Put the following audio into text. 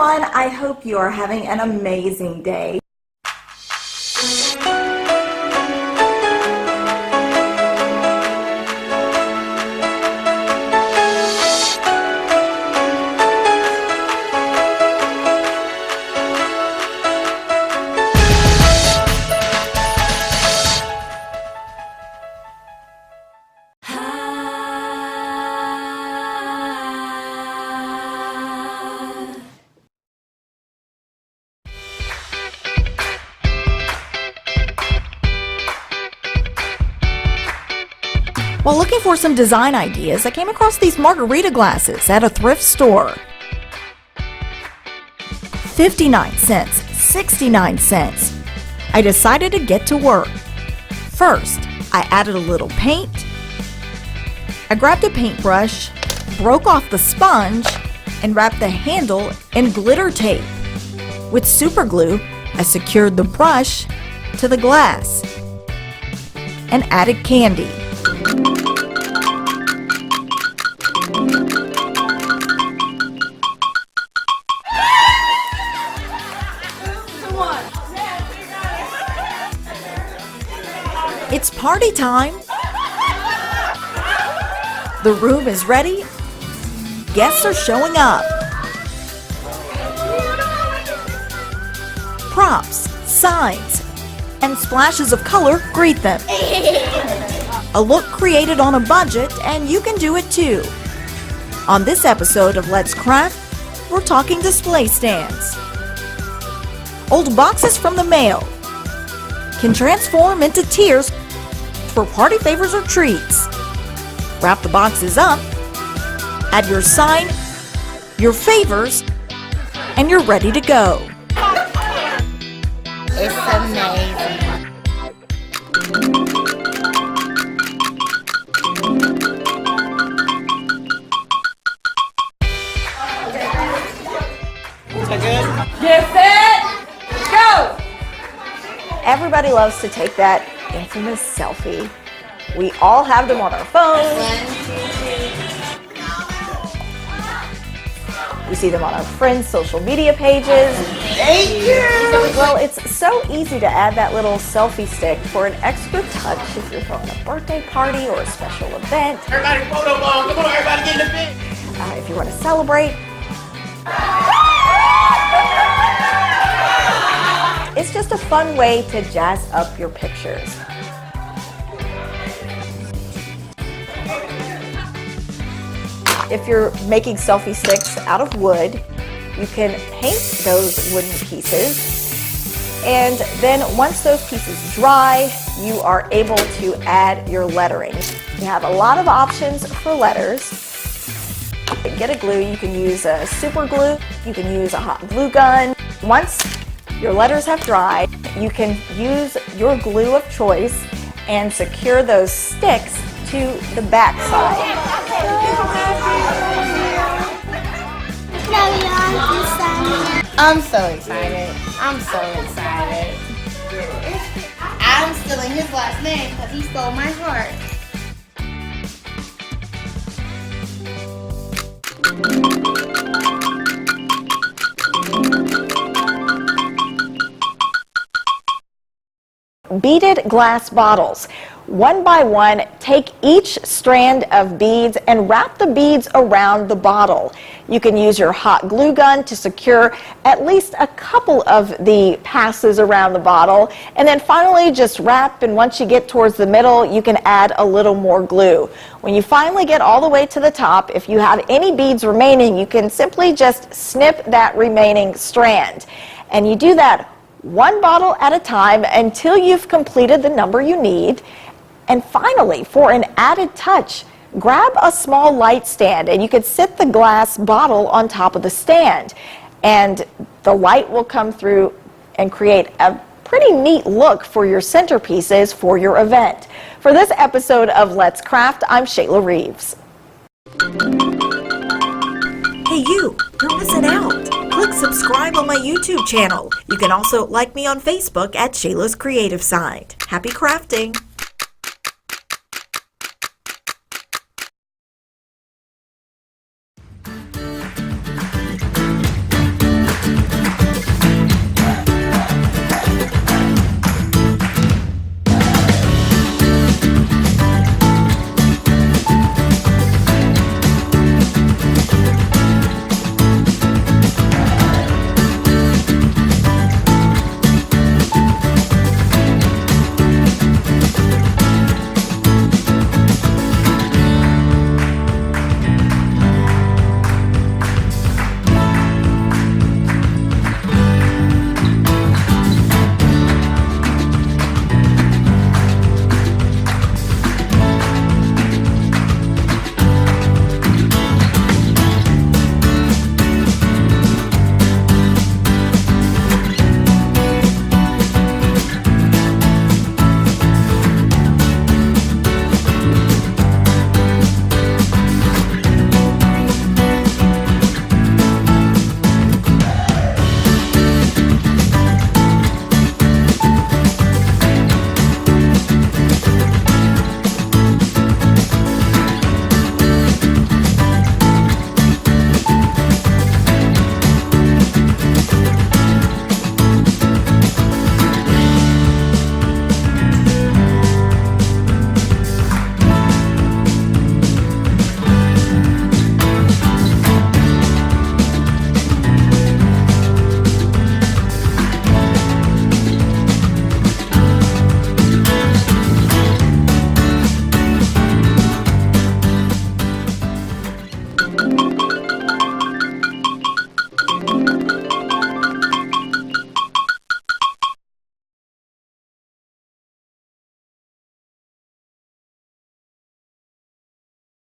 everyone, I hope you are having an amazing day. While looking for some design ideas, I came across these margarita glasses at a thrift store. 59 cents, 69 cents. I decided to get to work. First, I added a little paint. I grabbed a paintbrush, broke off the sponge, and wrapped the handle in glitter tape. With super glue, I secured the brush to the glass and added candy. It's party time! The room is ready. Guests are showing up. Props, signs, and splashes of color greet them. A look created on a budget, and you can do it too. On this episode of Let's Craft, we're talking display stands. Old boxes from the mail can transform into tiers for party favors or treats. Wrap the boxes up, add your sign, your favors, and you're ready to go. It's amazing. Get set, go! Everybody loves to take that infamous selfie. We all have them on our phones. We see them on our friends' social media pages. Thank you! Well, it's so easy to add that little selfie stick for an extra touch if you're throwing a birthday party or a special event. Everybody photo ball. Come on, everybody get in the pit. If you want to celebrate. It's just a fun way to jazz up your pictures. If you're making selfie sticks out of wood, you can paint those wooden pieces. And then once those pieces dry, you are able to add your lettering. You have a lot of options for letters. You can get a glue, you can use a super glue, you can use a hot glue gun. Once your letters have dried, you can use your glue of choice and secure those sticks to the back side. I'm so excited. I'm so excited. I'm stealing his last name because he stole my heart. Beaded glass bottles. One by one, take each strand of beads and wrap the beads around the bottle. You can use your hot glue gun to secure at least a couple of the passes around the bottle, and then finally just wrap, and once you get towards the middle, you can add a little more glue. When you finally get all the way to the top, if you have any beads remaining, you can simply just snip that remaining strand. And you do that one bottle at a time until you've completed the number you need. And finally, for an added touch, grab a small light stand and you can sit the glass bottle on top of the stand. And the light will come through and create a pretty neat look for your centerpieces for your event. For this episode of Let's Craft, I'm Shayla Reeves. Hey you, you're missing out. Click subscribe on my YouTube channel. You can also like me on Facebook at Shayla's Creative Side. Happy crafting!